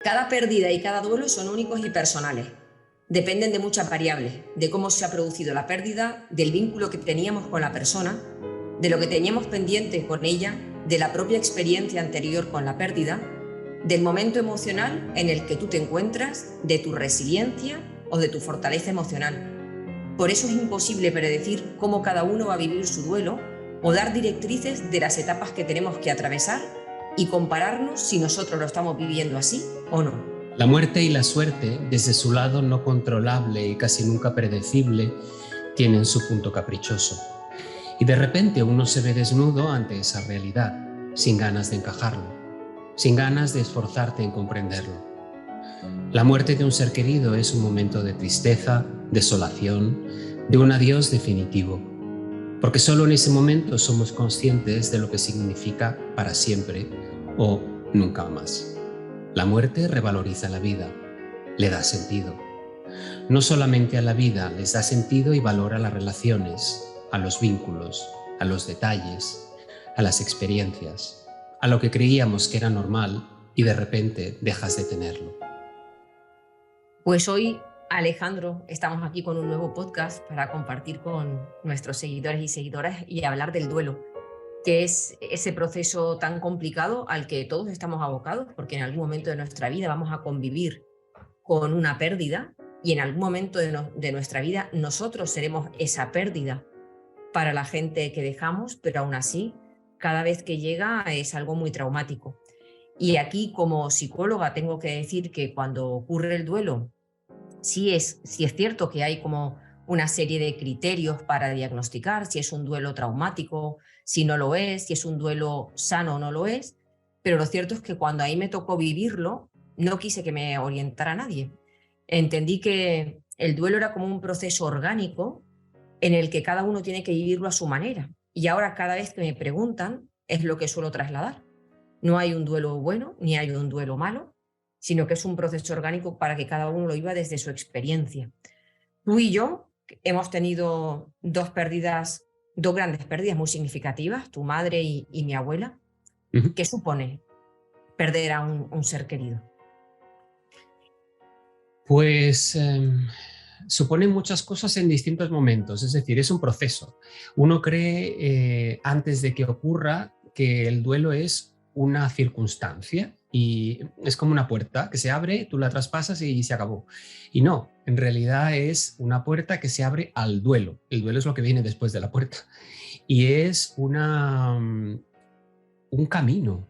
Cada pérdida y cada duelo son únicos y personales. Dependen de muchas variables, de cómo se ha producido la pérdida, del vínculo que teníamos con la persona, de lo que teníamos pendiente con ella, de la propia experiencia anterior con la pérdida, del momento emocional en el que tú te encuentras, de tu resiliencia o de tu fortaleza emocional. Por eso es imposible predecir cómo cada uno va a vivir su duelo o dar directrices de las etapas que tenemos que atravesar y compararnos si nosotros lo estamos viviendo así o no. La muerte y la suerte, desde su lado no controlable y casi nunca predecible, tienen su punto caprichoso. Y de repente uno se ve desnudo ante esa realidad, sin ganas de encajarlo, sin ganas de esforzarte en comprenderlo. La muerte de un ser querido es un momento de tristeza, desolación, de un adiós definitivo, porque solo en ese momento somos conscientes de lo que significa para siempre o nunca más. La muerte revaloriza la vida, le da sentido. No solamente a la vida les da sentido y valor a las relaciones, a los vínculos, a los detalles, a las experiencias, a lo que creíamos que era normal y de repente dejas de tenerlo. Pues hoy, Alejandro, estamos aquí con un nuevo podcast para compartir con nuestros seguidores y seguidoras y hablar del duelo, que es ese proceso tan complicado al que todos estamos abocados, porque en algún momento de nuestra vida vamos a convivir con una pérdida y en algún momento de nuestra vida nosotros seremos esa pérdida para la gente que dejamos, pero aún así, cada vez que llega es algo muy traumático. Y aquí, como psicóloga, tengo que decir que cuando ocurre el duelo, sí es cierto que hay como una serie de criterios para diagnosticar si es un duelo traumático, si no lo es, si es un duelo sano o no lo es, pero lo cierto es que cuando ahí me tocó vivirlo, no quise que me orientara nadie. Entendí que el duelo era como un proceso orgánico en el que cada uno tiene que vivirlo a su manera. Y ahora cada vez que me preguntan es lo que suelo trasladar. No hay un duelo bueno ni hay un duelo malo, sino que es un proceso orgánico para que cada uno lo viva desde su experiencia. Tú y yo hemos tenido dos grandes pérdidas muy significativas, tu madre y mi abuela. ¿Qué supone perder a un ser querido? Pues supone muchas cosas en distintos momentos, es decir, es un proceso. Uno cree antes de que ocurra que el duelo es una circunstancia y es como una puerta que se abre, tú la traspasas y se acabó. Y no, en realidad es una puerta que se abre al duelo. El duelo es lo que viene después de la puerta y es un camino.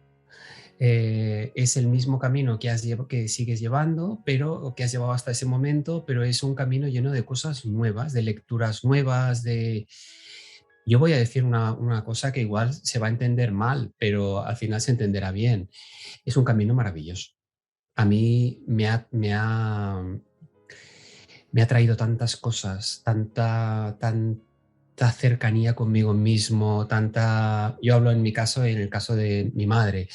Es el mismo camino que sigues llevando, pero que has llevado hasta ese momento, pero es un camino lleno de cosas nuevas, de lecturas nuevas, de... Yo voy a decir una cosa que igual se va a entender mal, pero al final se entenderá bien. Es un camino maravilloso. A mí me ha traído tantas cosas, tanta cercanía conmigo mismo, yo hablo en mi caso, en el caso de mi madre,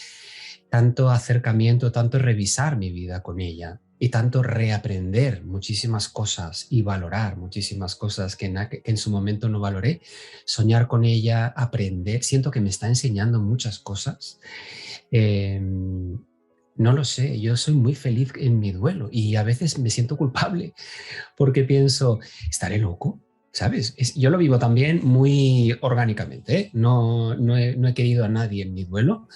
tanto acercamiento, tanto revisar mi vida con ella y tanto reaprender muchísimas cosas y valorar muchísimas cosas que en su momento no valoré, soñar con ella, aprender, siento que me está enseñando muchas cosas. No lo sé, yo soy muy feliz en mi duelo y a veces me siento culpable porque pienso, ¿estaré loco? ¿Sabes? Yo lo vivo también muy orgánicamente, ¿eh? No he querido a nadie en mi duelo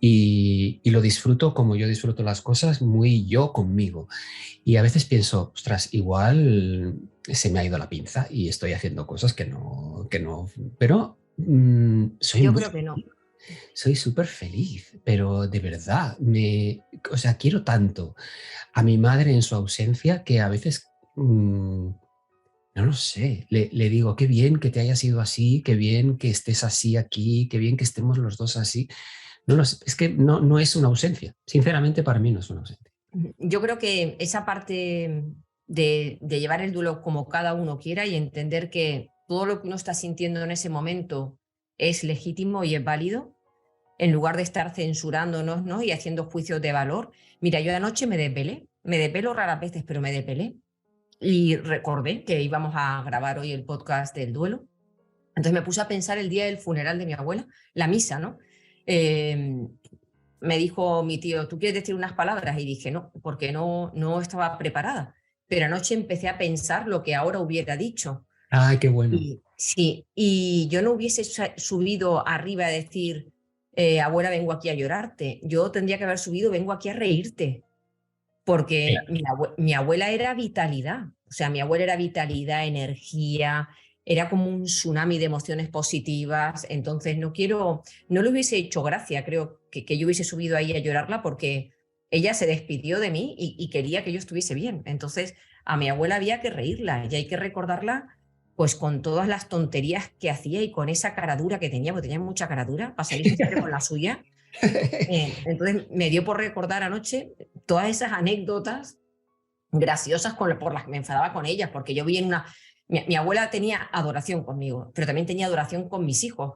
y lo disfruto como yo disfruto las cosas, muy yo conmigo. Y a veces pienso, ostras, igual se me ha ido la pinza y estoy haciendo cosas que no, pero Yo creo que no. soy súper feliz, pero de verdad, o sea, quiero tanto a mi madre en su ausencia que a veces, no lo sé, le digo, qué bien que te hayas ido así, qué bien que estés así aquí, qué bien que estemos los dos así. No lo sé, es que no es una ausencia, sinceramente para mí no es una ausencia. Yo creo que esa parte de llevar el duelo como cada uno quiera y entender que todo lo que uno está sintiendo en ese momento es legítimo y es válido, en lugar de estar censurándonos, ¿no? Y haciendo juicios de valor. Mira, yo anoche me depelo raras veces, pero me depelé y recordé que íbamos a grabar hoy el podcast del duelo. Entonces me puse a pensar el día del funeral de mi abuela, la misa, ¿no? Eh, me dijo mi tío, ¿tú quieres decir unas palabras? Y dije, no, porque no estaba preparada. Pero anoche empecé a pensar lo que ahora hubiera dicho. Ay, qué bueno. Y, sí, y yo no hubiese subido arriba a decir, abuela, vengo aquí a llorarte. Yo tendría que haber subido, vengo aquí a reírte. Porque Claro. mi abuela era vitalidad. O sea, mi abuela era vitalidad, energía, era como un tsunami de emociones positivas. Entonces, no le hubiese hecho gracia, creo, que yo hubiese subido ahí a llorarla porque ella se despidió de mí y quería que yo estuviese bien. Entonces, a mi abuela había que reírla y hay que recordarla pues con todas las tonterías que hacía y con esa caradura que tenía, porque tenía mucha caradura, para salirse siempre con la suya. Entonces me dio por recordar anoche todas esas anécdotas graciosas por las que me enfadaba con ellas, porque yo vi en una... Mi abuela tenía adoración conmigo, pero también tenía adoración con mis hijos.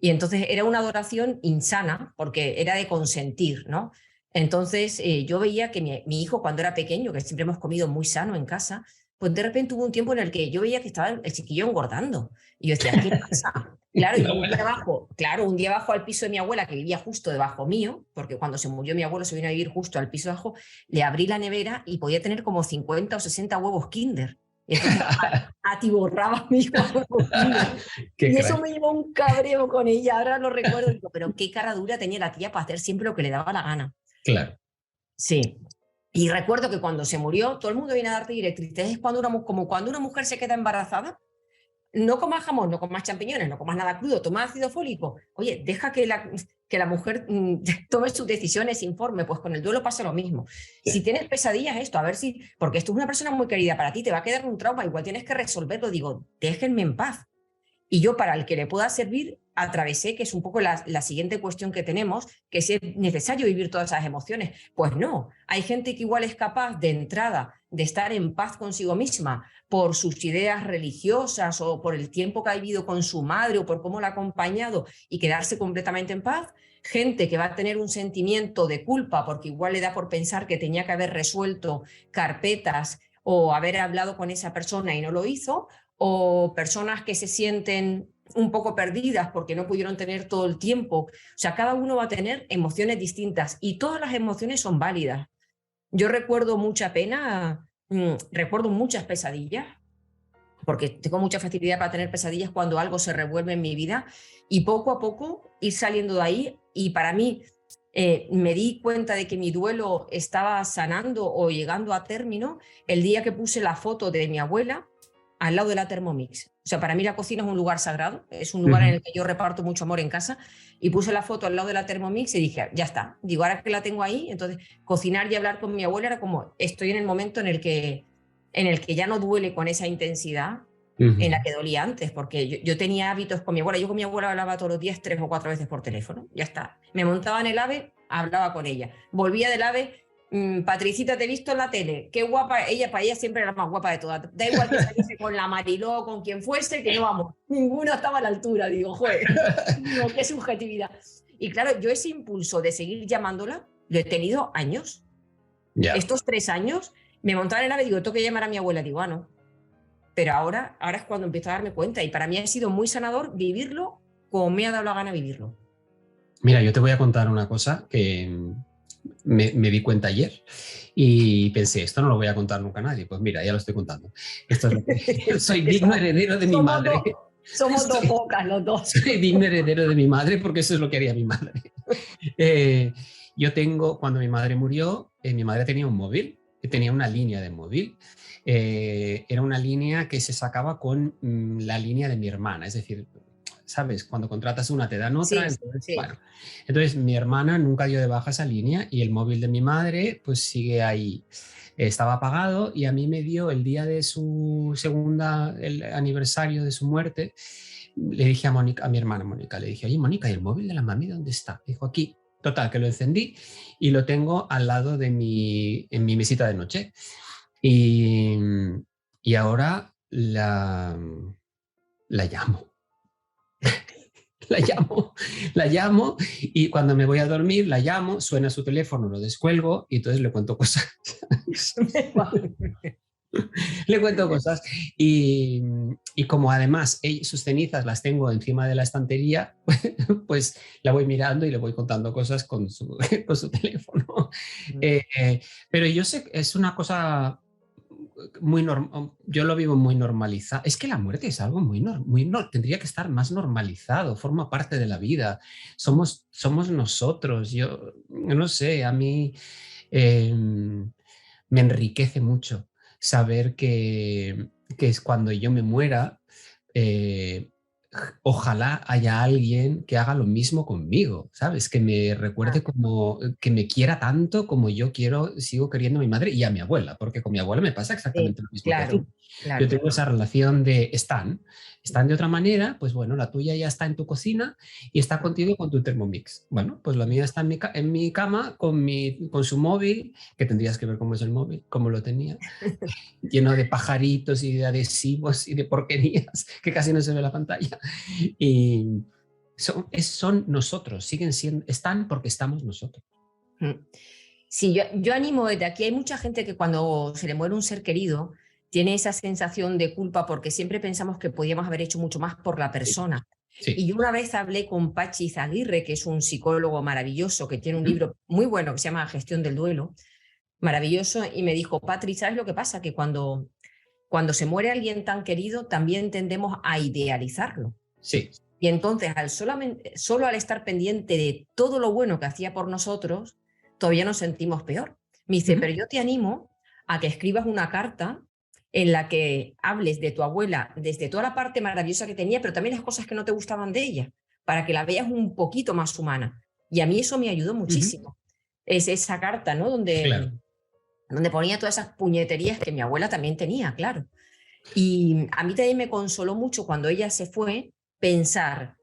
Y entonces era una adoración insana, porque era de consentir, ¿no? Entonces yo veía que mi hijo cuando era pequeño, que siempre hemos comido muy sano en casa, pues de repente hubo un tiempo en el que yo veía que estaba el chiquillo engordando. Y yo decía, ¿qué pasa? Claro, y La abuela. un día bajo al piso de mi abuela, que vivía justo debajo mío, porque cuando se murió mi abuelo se vino a vivir justo al piso de abajo, le abrí la nevera y podía tener como 50 o 60 huevos Kinder. Y entonces atiborraba mis huevos Kinder. Qué Y eso crack. me llevó un cabreo con ella, ahora lo recuerdo, digo, pero qué cara dura tenía la tía para hacer siempre lo que le daba la gana. Claro. Sí. Y recuerdo que cuando se murió, todo el mundo viene a darte directrices. Es como cuando una mujer se queda embarazada, no comas jamón, no comas champiñones, no comas nada crudo, toma ácido fólico. Oye, deja que la mujer tome sus decisiones, informe. Pues con el duelo pasa lo mismo. Si Sí. tienes pesadillas, esto, a ver si, porque esto es una persona muy querida para ti, te va a quedar un trauma, igual tienes que resolverlo. Digo, déjenme en paz. Y yo, para el que le pueda servir, atravesé, que es un poco la siguiente cuestión que tenemos, que si es necesario vivir todas esas emociones. Pues no, hay gente que igual es capaz de entrada de estar en paz consigo misma por sus ideas religiosas o por el tiempo que ha vivido con su madre o por cómo la ha acompañado y quedarse completamente en paz. Gente que va a tener un sentimiento de culpa porque igual le da por pensar que tenía que haber resuelto carpetas o haber hablado con esa persona y no lo hizo, o personas que se sienten un poco perdidas porque no pudieron tener todo el tiempo. O sea, cada uno va a tener emociones distintas y todas las emociones son válidas. Yo recuerdo mucha pena, recuerdo muchas pesadillas, porque tengo mucha facilidad para tener pesadillas cuando algo se revuelve en mi vida y poco a poco ir saliendo de ahí. Y para mí me di cuenta de que mi duelo estaba sanando o llegando a término el día que puse la foto de mi abuela al lado de la Thermomix. O sea, para mí la cocina es un lugar sagrado, es un lugar en Ujú. el que yo reparto mucho amor en casa, y puse la foto al lado de la Thermomix y dije, ya está, digo, ahora que la tengo ahí, entonces cocinar y hablar con mi abuela era como, estoy en el momento en el que ya no duele con esa intensidad en la Ujú. que dolía antes, porque yo tenía hábitos con mi abuela. Yo con mi abuela hablaba todos los días 3 o 4 veces por teléfono, ya está. Me montaba en el AVE, hablaba con ella. Volvía del AVE, Patricita, te he visto en la tele, qué guapa. Ella, para ella siempre era la más guapa de todas. Da igual que saliese con la Mariló o con quien fuese, que no vamos, ninguno estaba a la altura. Digo, joder, digo, qué subjetividad. Y claro, yo ese impulso de seguir llamándola lo he tenido años. Ya. Estos 3 años me montaba en el AVE, digo, tengo que llamar a mi abuela. Digo, ah, no, pero ahora es cuando empiezo a darme cuenta y para mí ha sido muy sanador vivirlo como me ha dado la gana vivirlo. Mira, yo te voy a contar una cosa que me di cuenta ayer y pensé, esto no lo voy a contar nunca a nadie. Pues mira, ya lo estoy contando. Esto es lo que soy Que digno heredero de mi somos, madre. dos, somos dos Soy, bocas los dos. soy digno heredero de mi madre porque eso es lo que haría mi madre. Eh, yo tengo, cuando mi madre murió, mi madre tenía un móvil, tenía una línea de móvil. Era una línea que se sacaba con la línea de mi hermana, es decir, ¿sabes? Cuando contratas una te dan otra, Sí, entonces, sí. bueno. Entonces mi hermana nunca dio de baja esa línea y el móvil de mi madre pues sigue ahí. Estaba apagado y a mí me dio el día de su el aniversario de su muerte, le dije a Mónica, a mi hermana Mónica, le dije, oye Mónica, ¿y el móvil de la mami dónde está? Dijo, aquí. Total, que lo encendí y lo tengo al lado de en mi mesita de noche. Y, y ahora la llamo. La llamo, la llamo y cuando me voy a dormir la llamo, suena su teléfono, lo descuelgo y entonces le cuento cosas. Le cuento cosas y, Y como además sus cenizas las tengo encima de la estantería, pues la voy mirando y le voy contando cosas con su, con su teléfono. Mm. Eh, pero yo sé que es una cosa muy normal, yo lo vivo muy normalizado. Es que la muerte es algo tendría que estar más normalizado, forma parte de la vida. Somos nosotros. Yo no sé, a mí me enriquece mucho saber que es cuando yo me muera, eh, ojalá haya alguien que haga lo mismo conmigo, ¿sabes? Que me Ah, recuerde como, que me quiera tanto como yo sigo queriendo a mi madre y a mi abuela, porque con mi abuela me pasa sí, exactamente lo mismo que a ti. claro, Yo claro. tengo esa relación de están de otra manera, pues bueno, la tuya ya está en tu cocina y está contigo con tu Thermomix. Bueno, pues la mía está en mi cama con su móvil, que tendrías que ver cómo es el móvil, cómo lo tenía, lleno de pajaritos y de adhesivos y de porquerías que casi no se ve la pantalla. Y son nosotros, están porque estamos nosotros. Mm. Sí, yo animo desde aquí. Hay mucha gente que cuando se le muere un ser querido tiene esa sensación de culpa porque siempre pensamos que podíamos haber hecho mucho más por la Sí, persona. Y sí. yo una vez hablé con Pachi Zaguirre, que es un psicólogo maravilloso, que tiene un Ujú. libro muy bueno que se llama Gestión del Duelo, maravilloso, y me dijo, Patri, ¿sabes lo que pasa? Que cuando se muere alguien tan querido también tendemos a idealizarlo. Sí, Y entonces, solo al estar pendiente de todo lo bueno que hacía por nosotros, todavía nos sentimos peor. Me dice, ujú, pero yo te animo a que escribas una carta en la que hables de tu abuela desde toda la parte maravillosa que tenía, pero también las cosas que no te gustaban de ella, para que la veas un poquito más humana. Y a mí eso me ayudó ujú. muchísimo. Es esa carta, ¿no? Donde, Claro, donde ponía todas esas puñeterías que mi abuela también tenía, claro. Y a mí también me consoló mucho cuando ella se fue pensar,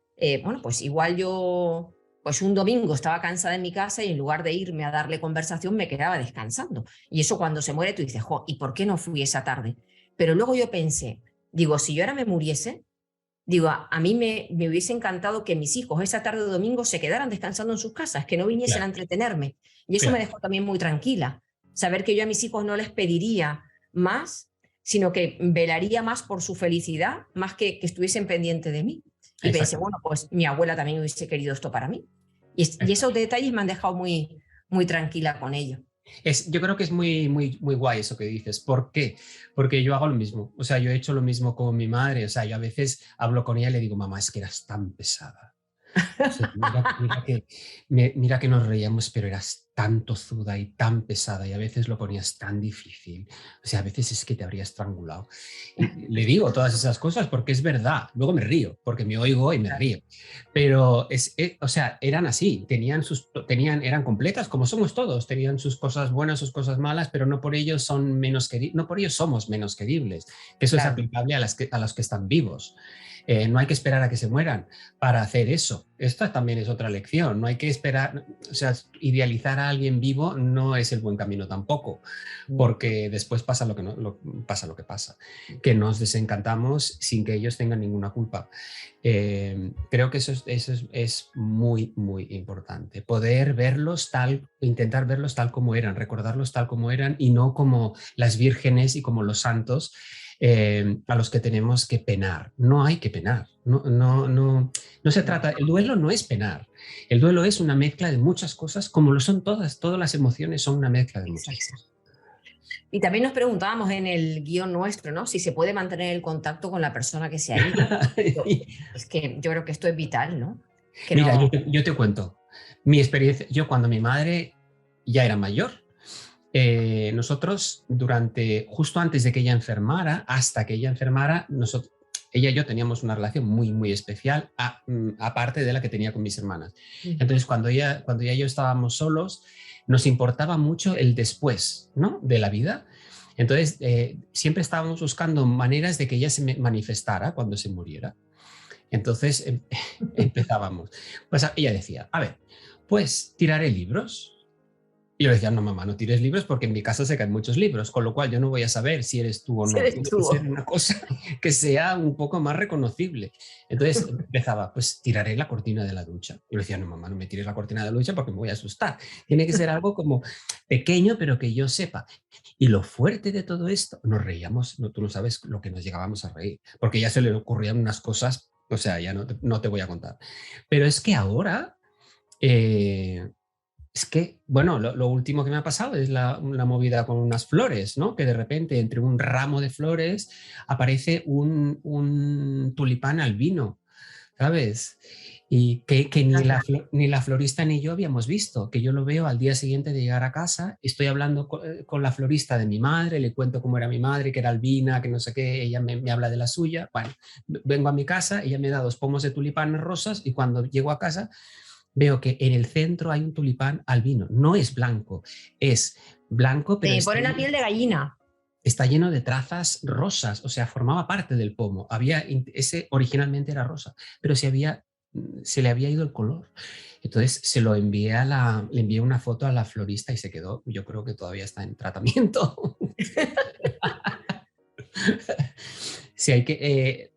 bueno, pues igual yo, pues un domingo estaba cansada en mi casa y en lugar de irme a darle conversación me quedaba descansando. Y eso cuando se muere tú dices, jo, ¿y por qué no fui esa tarde? Pero luego yo pensé, digo, si yo ahora me muriese, digo, a mí me hubiese encantado que mis hijos esa tarde de domingo se quedaran descansando en sus casas, que no viniesen a claro, entretenerme. Y eso me claro. dejó también muy tranquila, saber que yo a mis hijos no les pediría más, sino que velaría más por su felicidad, más que estuviesen pendientes de mí. Y pensé, Exactamente. bueno, pues mi abuela también hubiese querido esto para mí. Y esos detalles me han dejado muy tranquila con ello. Yo creo que es muy guay eso que dices. ¿Por qué? Porque yo hago lo mismo. O sea, yo he hecho lo mismo con mi madre. O sea, yo a veces hablo con ella y le digo, mamá, es que eras tan pesada. Sí, mira que nos reíamos, pero eras tan tozuda y tan pesada y a veces lo ponías tan difícil. O sea, a veces es que te habría estrangulado. Y le digo todas esas cosas porque es verdad. Luego me río, porque me oigo y me río. Pero o sea, eran así, eran completas como somos todos, tenían sus cosas buenas, sus cosas malas, pero no por ello no por ello somos menos queribles. Que eso es Claro, aplicable a los que están vivos. No hay que esperar a que se mueran para hacer eso. Esta también es otra lección. No hay que esperar, o sea, idealizar a alguien vivo no es el buen camino tampoco, porque después pasa lo que, pasa lo que pasa, que nos desencantamos sin que ellos tengan ninguna culpa. Creo que es muy importante. Poder intentar verlos tal como eran, recordarlos tal como eran y no como las vírgenes y como los santos a los que tenemos que penar. No hay que penar. No se no. trata, el duelo no es penar. El duelo es una mezcla de muchas cosas, como lo son todas las emociones son una mezcla de muchas Exacto. cosas. Y también nos preguntábamos en el guión nuestro, ¿no? Si se puede mantener el contacto con la persona que se ha ido. Es que yo creo que esto es vital, ¿no? Que Mira, no. yo te cuento mi experiencia. Yo cuando mi madre ya era mayor, nosotros justo antes de que ella enfermara, hasta que ella enfermara, ella y yo teníamos una relación muy especial, aparte de la que tenía con mis hermanas. Entonces, cuando ella y yo estábamos solos, nos importaba mucho el después, ¿no? De la vida. Entonces, siempre estábamos buscando maneras de que ella se manifestara cuando se muriera. Entonces, empezábamos. Pues ella decía, a ver, pues tiraré libros. Y yo le decía, no, mamá, no tires libros porque en mi casa se caen muchos libros, con lo cual yo no voy a saber si eres tú o Si no. eres Tiene que ser tú. una cosa que sea un poco más reconocible. Entonces empezaba, pues tiraré la cortina de la ducha. Y yo le decía, no, mamá, no me tires la cortina de la ducha porque me voy a asustar. Tiene que ser algo como pequeño, pero que yo sepa. Y lo fuerte de todo esto, nos reíamos, no, tú no sabes lo que nos llegábamos a reír, porque ya se le ocurrían unas cosas, o sea, ya no te voy a contar. Pero es que ahora... es que, bueno, lo último que me ha pasado es una movida con unas flores, ¿no? Que de repente entre un ramo de flores aparece un tulipán albino, ¿sabes? Y que ni la florista ni yo habíamos visto, que yo lo veo al día siguiente de llegar a casa, estoy hablando con la florista de mi madre, le cuento cómo era mi madre, que era albina, que no sé qué, ella me habla de la suya, bueno, vengo a mi casa, ella me da 2 pomos de tulipanes rosas y cuando llego a casa veo que en el centro hay un tulipán albino. No es blanco, es blanco, pero Te pone la piel de gallina. está lleno de trazas rosas, o sea, formaba parte del pomo. Ese originalmente era rosa, pero se le había ido el color. Entonces le envié una foto a la florista y se quedó, yo creo que todavía está en tratamiento. Si hay que,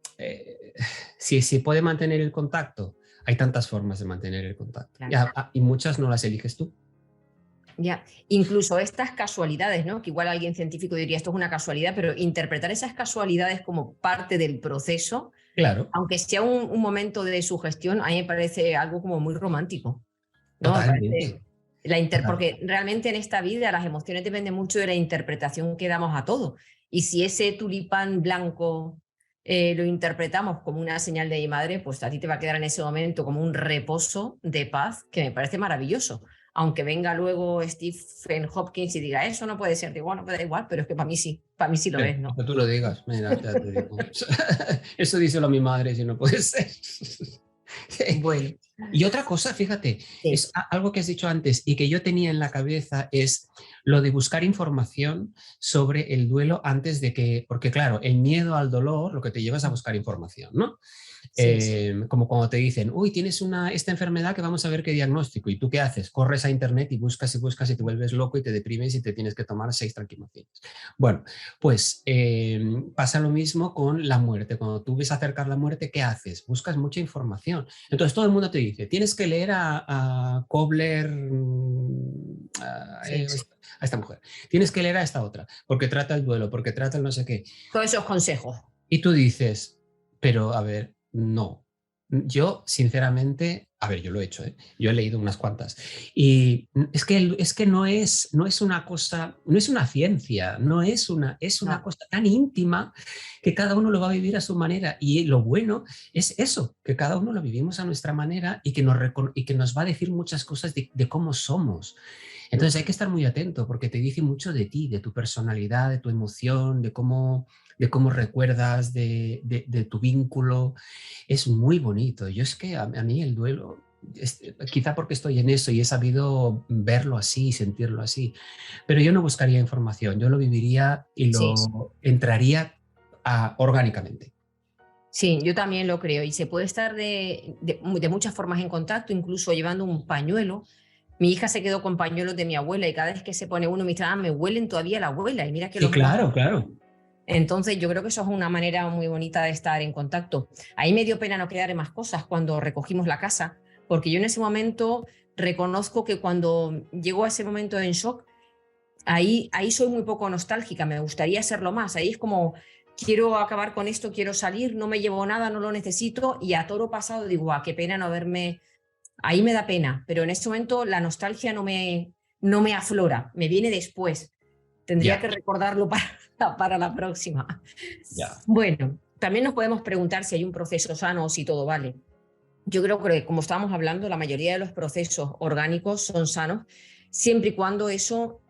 si se puede mantener el contacto, hay tantas formas de mantener el contacto. Claro. Y muchas no las eliges tú. Ya, incluso estas casualidades, ¿no? Que igual alguien científico diría esto es una casualidad, pero interpretar esas casualidades como parte del proceso, Claro, aunque sea un momento de sugestión, a mí me parece algo como muy romántico, ¿no? Me parece totalmente. porque realmente en esta vida las emociones dependen mucho de la interpretación que damos a todo. Y si ese tulipán blanco lo interpretamos como una señal de mi madre, pues a ti te va a quedar en ese momento como un reposo de paz que me parece maravilloso. Aunque venga luego Stephen Hopkins y diga, eso no puede ser, digo, bueno, pues da igual, pero es que para mí sí lo es, ¿no? Que tú lo digas, mira, ya te digo. Eso díselo a mi madre si no puede ser. Bueno, Y otra cosa, fíjate, sí, es algo que has dicho antes y que yo tenía en la cabeza es lo de buscar información sobre el duelo antes de que, porque claro, el miedo al dolor lo que te lleva es a buscar información, ¿no? sí, sí. Como cuando te dicen, uy, tienes esta enfermedad que vamos a ver qué diagnóstico. ¿Y tú qué haces? Corres a internet y buscas y te vuelves loco y te deprimes y te tienes que tomar 6 tranquimacines. Bueno, pues pasa lo mismo con la muerte. Cuando tú ves acercar la muerte, ¿qué haces? Buscas mucha información. Entonces todo el mundo te dice, tienes que leer a Kobler, Sí. a esta mujer, tienes que leer a esta otra, porque trata el duelo, porque trata el no sé qué. Todos esos consejos. Y tú dices, pero a ver, no. Yo, sinceramente, a ver, yo lo he hecho, ¿eh? Yo he leído unas cuantas. Y es que no es una cosa, no es una ciencia, es una No. cosa tan íntima que cada uno lo va a vivir a su manera. Y lo bueno es eso, que cada uno lo vivimos a nuestra manera y que nos va a decir muchas cosas de cómo somos. Entonces hay que estar muy atento porque te dice mucho de ti, de tu personalidad, de tu emoción, de cómo recuerdas, de tu vínculo. Es muy bonito. Yo es que a mí el duelo, quizá porque estoy en eso y he sabido verlo así, sentirlo así, pero yo no buscaría información, yo lo viviría y Sí, lo entraría orgánicamente. sí, yo también lo creo. Y se puede estar de muchas formas en contacto, incluso llevando un pañuelo. Mi hija se quedó con pañuelos de mi abuela y cada vez que se pone uno me dice, me huelen todavía la abuela y mira que Sí, los hemos... claro, claro. Entonces yo creo que eso es una manera muy bonita de estar en contacto. Ahí me dio pena no quedar en más cosas cuando recogimos la casa, porque yo en ese momento reconozco que cuando llegó a ese momento en shock, ahí soy muy poco nostálgica, me gustaría serlo más. Ahí es como, quiero acabar con esto, quiero salir, no me llevo nada, no lo necesito y a toro pasado digo, qué pena no haberme... Ahí me da pena, pero en ese momento la nostalgia no me aflora, me viene después. Tendría Ya, que recordarlo para la próxima. ya. Bueno, también nos podemos preguntar si hay un proceso sano o si todo vale. Yo creo que, como estábamos hablando, la mayoría de los procesos orgánicos son sanos, siempre y cuando eso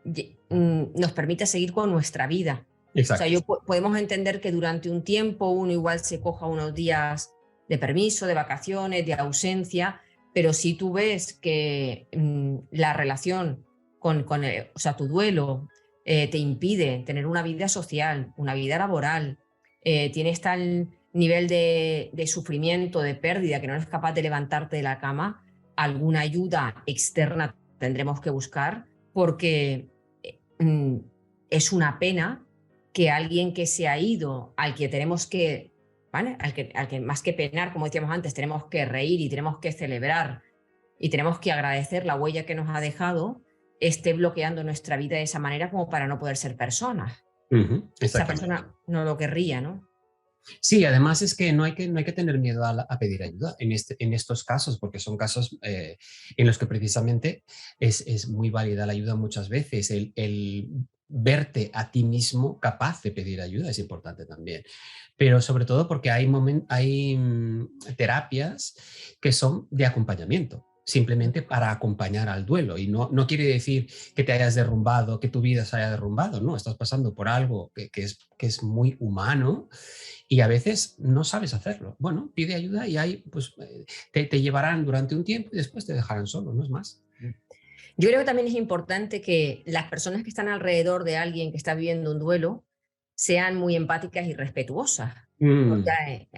nos permita seguir con nuestra vida. O sea, Exacto. podemos entender que durante un tiempo uno igual se coja unos días de permiso, de vacaciones, de ausencia, pero si tú ves que la relación o sea, tu duelo te impide tener una vida social, una vida laboral, tienes tal nivel de sufrimiento, de pérdida, que no eres capaz de levantarte de la cama, alguna ayuda externa tendremos que buscar, porque mm, es una pena que alguien que se ha ido, al que tenemos que, ¿vale? Al que más que penar, como decíamos antes, tenemos que reír y tenemos que celebrar y tenemos que agradecer la huella que nos ha dejado, esté bloqueando nuestra vida de esa manera como para no poder ser personas. Esa Exactamente. persona no lo querría, ¿no? Sí, además es que no hay que tener miedo a pedir ayuda en estos casos, porque son casos en los que precisamente es muy válida la ayuda muchas veces. El verte a ti mismo capaz de pedir ayuda es importante también. Pero sobre todo porque hay terapias que son de acompañamiento, simplemente para acompañar al duelo. Y no quiere decir que te hayas derrumbado, que tu vida se haya derrumbado, no, estás pasando por algo que es muy humano y a veces no sabes hacerlo. Bueno, pide ayuda y ahí pues, te llevarán durante un tiempo y después te dejarán solo, no es más. Yo creo que también es importante que las personas que están alrededor de alguien que está viviendo un duelo sean muy empáticas y respetuosas. Porque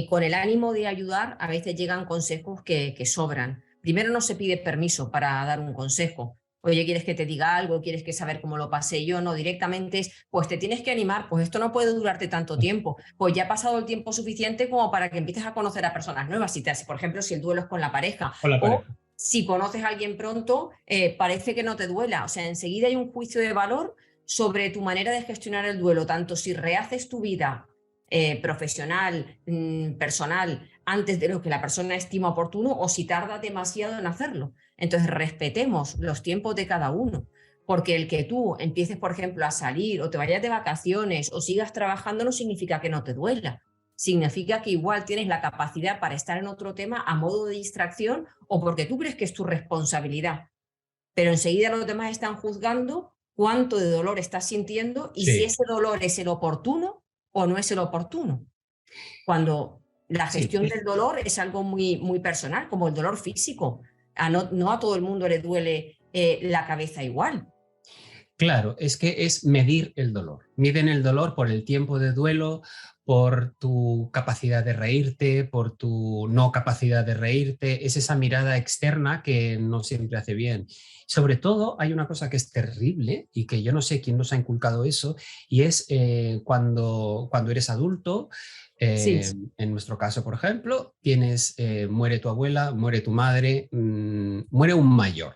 Mm, con el ánimo de ayudar, a veces llegan consejos que sobran. Primero no se pide permiso para dar un consejo. Oye, ¿quieres que te diga algo? ¿Quieres que saber cómo lo pasé yo? No, directamente es, pues te tienes que animar, pues esto no puede durarte tanto tiempo. Pues ya ha pasado el tiempo suficiente como para que empieces a conocer a personas nuevas. Si te hace, por ejemplo, si el duelo es con la pareja con la o pareja. si conoces a alguien pronto, parece que no te duela. O sea, enseguida hay un juicio de valor sobre tu manera de gestionar el duelo, tanto si rehaces tu vida profesional, personal, antes de lo que la persona estima oportuno o si tarda demasiado en hacerlo. Entonces, respetemos los tiempos de cada uno, porque el que tú empieces, por ejemplo, a salir o te vayas de vacaciones o sigas trabajando no significa que no te duela. Significa que igual tienes la capacidad para estar en otro tema a modo de distracción o porque tú crees que es tu responsabilidad. Pero enseguida los demás están juzgando cuánto de dolor estás sintiendo y si Sí, ese dolor es el oportuno o no es el oportuno. Cuando la sí. gestión del dolor es algo muy, muy personal, como el dolor físico. No a todo el mundo le duele la cabeza igual. Claro, es que es medir el dolor. Miden el dolor por el tiempo de duelo, por tu capacidad de reírte, por tu no capacidad de reírte. Es esa mirada externa que no siempre hace bien. Sobre todo, hay una cosa que es terrible y que yo no sé quién nos ha inculcado eso, y es cuando eres adulto. Sí, En nuestro caso, por ejemplo, muere tu abuela, muere tu madre, muere un mayor.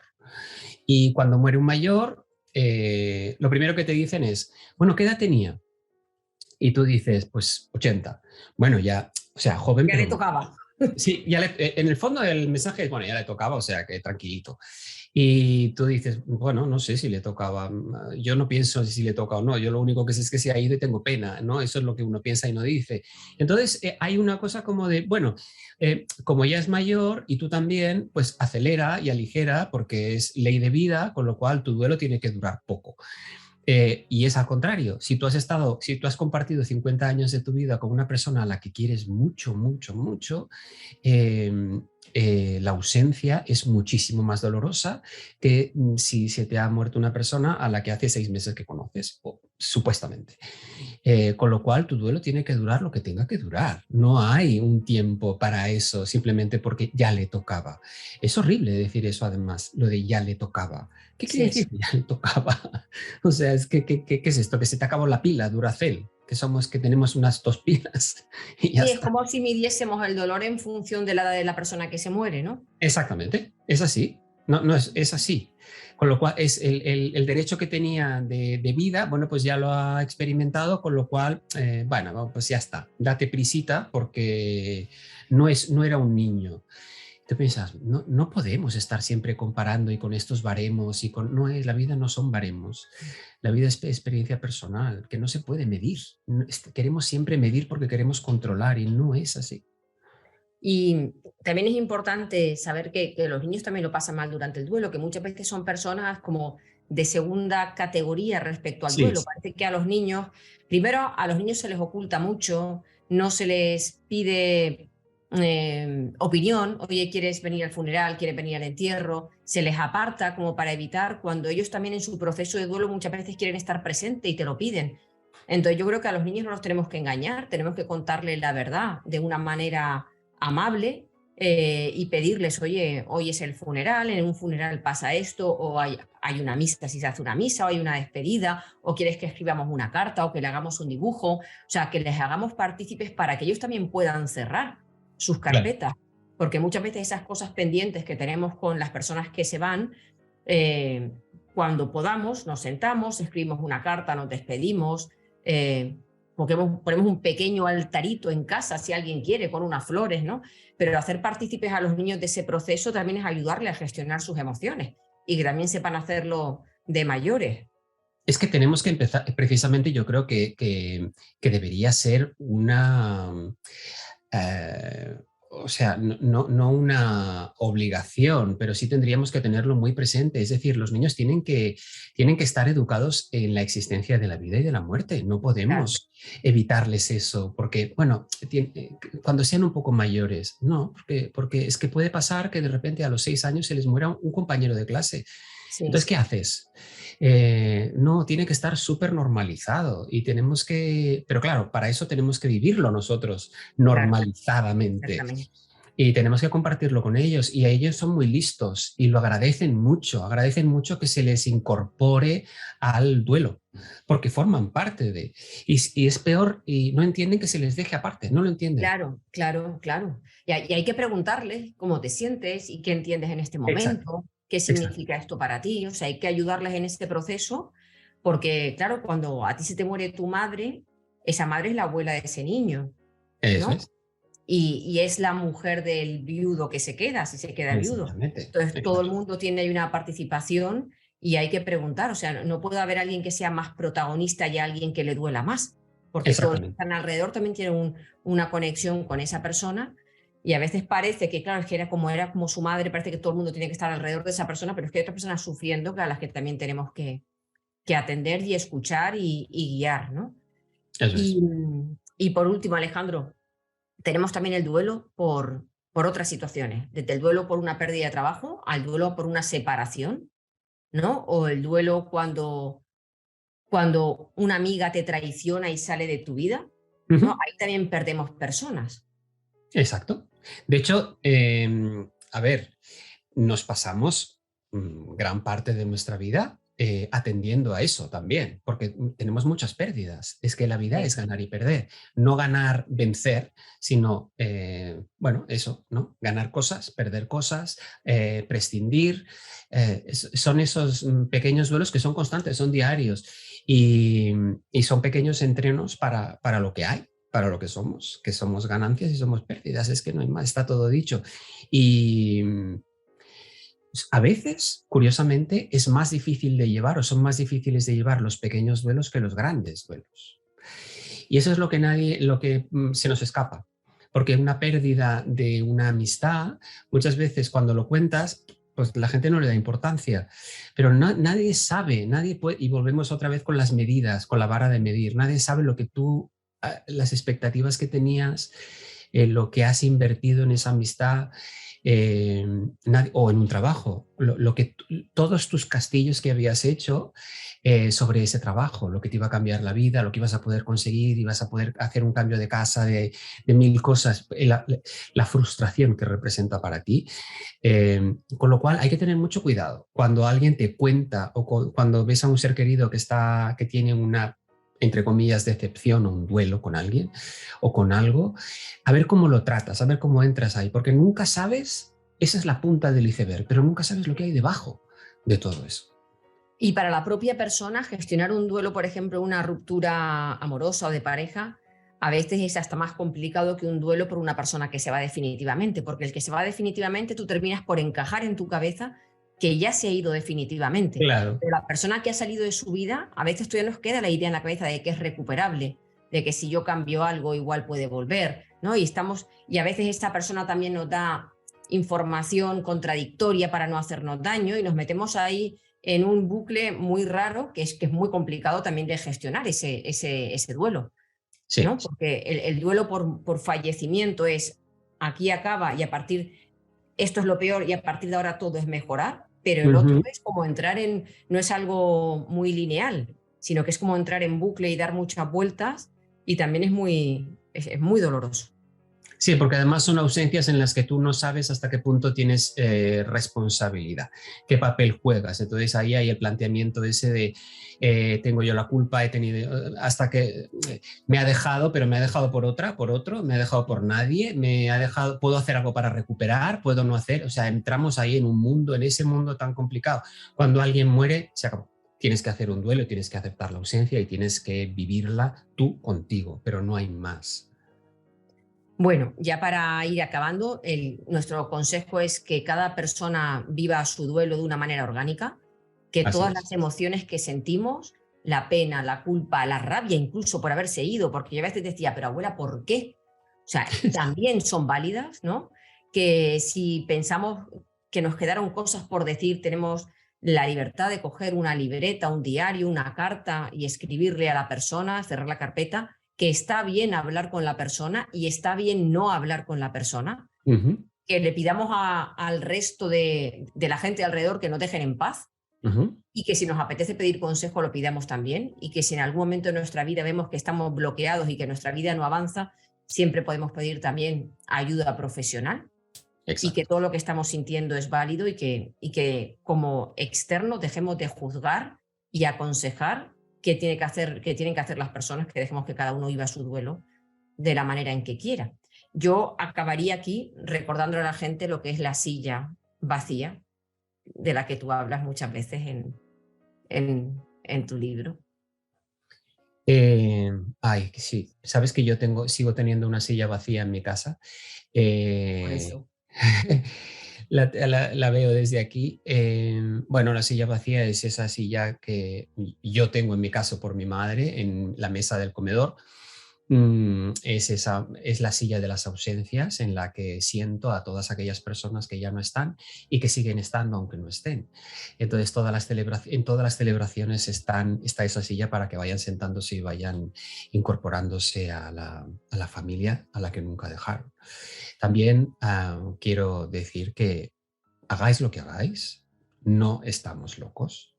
Y cuando muere un mayor, lo primero que te dicen es, bueno, ¿qué edad tenía? Y tú dices, pues 80. Bueno, ya, o sea, joven, ya le pero no. tocaba. Sí, en el fondo del mensaje es, bueno, ya le tocaba, o sea, que tranquilito. Y tú dices, bueno, no sé si le tocaba, yo no pienso si le toca o no, yo lo único que sé es que se ha ido y tengo pena, ¿no? Eso es lo que uno piensa y no dice. Entonces, hay una cosa como de, bueno, como ya es mayor y tú también, pues acelera y aligera porque es ley de vida, con lo cual tu duelo tiene que durar poco. Y es al contrario, si tú has compartido 50 años de tu vida con una persona a la que quieres mucho, mucho, mucho, eh, la ausencia es muchísimo más dolorosa que si se te ha muerto una persona a la que hace 6 meses que conoces, supuestamente. Con lo cual, tu duelo tiene que durar lo que tenga que durar. No hay un tiempo para eso simplemente porque ya le tocaba. Es horrible decir eso, además, lo de ya le tocaba. ¿Qué quiere Sí, decir que ya le tocaba? O sea, ¿qué es esto? Que se te acabó la pila, Duracell, que somos que tenemos unas 2 pilas y ya sí, es está. como si midiésemos el dolor en función de la edad de la persona que se muere, ¿no? Exactamente, es así. No es así. Con lo cual, es el derecho que tenía de vida, bueno, pues ya lo ha experimentado, con lo cual, bueno, pues ya está. Date prisita porque no era un niño. Te piensas, no podemos estar siempre comparando y con estos baremos y con... No es, la vida no son baremos. La vida es experiencia personal, que no se puede medir. Queremos siempre medir porque queremos controlar y no es así. Y también es importante saber que los niños también lo pasan mal durante el duelo, que muchas veces son personas como de segunda categoría respecto al Sí, duelo. Parece que a los niños, primero a los niños se les oculta mucho, no se les pide opinión, oye, ¿quieres venir al funeral? ¿Quieres venir al entierro? Se les aparta como para evitar cuando ellos también en su proceso de duelo muchas veces quieren estar presentes y te lo piden. Entonces yo creo que a los niños no los tenemos que engañar, tenemos que contarles la verdad de una manera amable y pedirles, oye, hoy es el funeral, en un funeral pasa esto, o hay una misa, si se hace una misa, o hay una despedida, o quieres que escribamos una carta, o que le hagamos un dibujo, o sea, que les hagamos partícipes para que ellos también puedan cerrar sus Claro. carpetas, porque muchas veces esas cosas pendientes que tenemos con las personas que se van, cuando podamos, nos sentamos, escribimos una carta, nos despedimos, porque ponemos un pequeño altarito en casa si alguien quiere, con unas flores, ¿no? Pero hacer partícipes a los niños de ese proceso también es ayudarles a gestionar sus emociones y que también sepan hacerlo de mayores. Es que tenemos que empezar, precisamente yo creo que debería ser una, eh, o sea, no una obligación, pero sí tendríamos que tenerlo muy presente. Es decir, los niños tienen que estar educados en la existencia de la vida y de la muerte. No Claro, podemos evitarles eso, porque, bueno, cuando sean un poco mayores, no, porque es que puede pasar que de repente a los 6 años se les muera un compañero de clase. Entonces, sí, ¿qué haces? No, tiene que estar súper normalizado y tenemos que, pero claro, para eso tenemos que vivirlo nosotros claro, normalizadamente exactamente. y tenemos que compartirlo con ellos y ellos son muy listos y lo agradecen mucho que se les incorpore al duelo porque forman parte de, y es peor y no entienden que se les deje aparte, no lo entienden. Claro, claro, claro. Y hay que preguntarles cómo te sientes y qué entiendes en este Exacto, momento, qué exacto. significa esto para ti. O sea, hay que ayudarles en este proceso porque, claro, cuando a ti se te muere tu madre, esa madre es la abuela de ese niño, Eso ¿no? es, Y es la mujer del viudo que se queda, si se queda viudo. exactamente, Entonces, todo el exacto, mundo tiene ahí una participación y hay que preguntar, o sea, no puede haber alguien que sea más protagonista y alguien que le duela más, porque todos los que exactamente. están alrededor también tienen una conexión con esa persona y a veces parece que, claro, es que era como su madre, parece que todo el mundo tiene que estar alrededor de esa persona, pero es que hay otras personas sufriendo que a las que también tenemos que atender y escuchar y guiar, ¿no? Eso Y, es. y por último, Alejandro, tenemos también el duelo por otras situaciones, desde el duelo por una pérdida de trabajo al duelo por una separación, ¿no? O el duelo cuando una amiga te traiciona y sale de tu vida, ¿no? Ujú. Ahí también perdemos personas. Exacto. De hecho, a ver, nos pasamos gran parte de nuestra vida atendiendo a eso también, porque tenemos muchas pérdidas. Es que la vida es Sí, ganar y perder. No ganar, vencer, sino, bueno, eso, ¿no? Ganar cosas, perder cosas, prescindir. Son esos pequeños duelos que son constantes, son diarios y, y son pequeños entrenos para lo que hay, para lo que somos ganancias y somos pérdidas, es que no hay más, está todo dicho. Y a veces, curiosamente, es más difícil de llevar o son más difíciles de llevar los pequeños duelos que los grandes duelos. Y eso es lo que se nos escapa. Porque una pérdida de una amistad, muchas veces cuando lo cuentas, pues la gente no le da importancia. Pero nadie sabe, nadie puede, y volvemos otra vez con las medidas, con la vara de medir, nadie sabe lo que tú, las expectativas que tenías, lo que has invertido en esa amistad, o en un trabajo, todos tus castillos que habías hecho sobre ese trabajo, lo que te iba a cambiar la vida, lo que ibas a poder conseguir, ibas a poder hacer un cambio de casa, de mil cosas, la frustración que representa para ti. Con lo cual hay que tener mucho cuidado cuando alguien te cuenta o cuando ves a un ser querido que tiene una, entre comillas, decepción o un duelo con alguien o con algo, a ver cómo lo tratas, a ver cómo entras ahí, porque nunca sabes, esa es la punta del iceberg, pero nunca sabes lo que hay debajo de todo eso. Y para la propia persona, gestionar un duelo, por ejemplo, una ruptura amorosa o de pareja, a veces es hasta más complicado que un duelo por una persona que se va definitivamente, porque el que se va definitivamente tú terminas por encajar en tu cabeza que ya se ha ido definitivamente. Claro, Pero la persona que ha salido de su vida, a veces todavía nos queda la idea en la cabeza de que es recuperable, de que si yo cambio algo igual puede volver, ¿no? Y a veces esta persona también nos da información contradictoria para no hacernos daño y nos metemos ahí en un bucle muy raro que es muy complicado también de gestionar ese duelo, sí, ¿no? Porque el duelo por fallecimiento es aquí acaba y a partir, esto es lo peor y a partir de ahora todo es mejorar, pero el otro ujú. es como entrar no es algo muy lineal, sino que es como entrar en bucle y dar muchas vueltas y también es muy doloroso. Sí, porque además son ausencias en las que tú no sabes hasta qué punto tienes responsabilidad, qué papel juegas. Entonces ahí hay el planteamiento ese de tengo yo la culpa, he tenido hasta que me ha dejado, pero me ha dejado por otro, me ha dejado por nadie, me ha dejado, puedo hacer algo para recuperar, puedo no hacer, o sea, entramos ahí en un mundo, en ese mundo tan complicado. Cuando alguien muere, se acabó. Tienes que hacer un duelo, tienes que aceptar la ausencia y tienes que vivirla tú contigo, pero no hay más. Bueno, ya para ir acabando, nuestro consejo es que cada persona viva su duelo de una manera orgánica, que Así todas es. las emociones que sentimos, la pena, la culpa, la rabia incluso por haberse ido, porque yo a veces decía, pero abuela, ¿por qué? O sea, también son válidas, ¿no? Que si pensamos que nos quedaron cosas por decir, tenemos la libertad de coger una libreta, un diario, una carta y escribirle a la persona, cerrar la carpeta, que está bien hablar con la persona y está bien no hablar con la persona, Uh-huh, que le pidamos al resto de la gente alrededor que nos dejen en paz uh-huh. y que si nos apetece pedir consejo lo pidamos también y que si en algún momento de nuestra vida vemos que estamos bloqueados y que nuestra vida no avanza, siempre podemos pedir también ayuda profesional y que Exacto. todo lo que estamos sintiendo es válido y que como externos dejemos de juzgar y aconsejar qué tienen que hacer las personas, que dejemos que cada uno viva su duelo de la manera en que quiera. Yo acabaría aquí recordándole a la gente lo que es la silla vacía, de la que tú hablas muchas veces en tu libro. Ay, sí, sabes que yo sigo teniendo una silla vacía en mi casa. Por Eh, eso. la veo desde aquí. Bueno, la silla vacía es esa silla que yo tengo en mi caso por mi madre en la mesa del comedor. Es la silla de las ausencias en la que siento a todas aquellas personas que ya no están y que siguen estando aunque no estén. Entonces, en todas las celebraciones está esa silla para que vayan sentándose y vayan incorporándose a la familia a la que nunca dejaron. También quiero decir que hagáis lo que hagáis, no estamos locos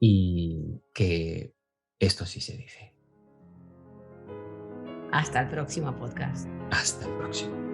y que esto sí se dice. Hasta el próximo podcast. Hasta el próximo.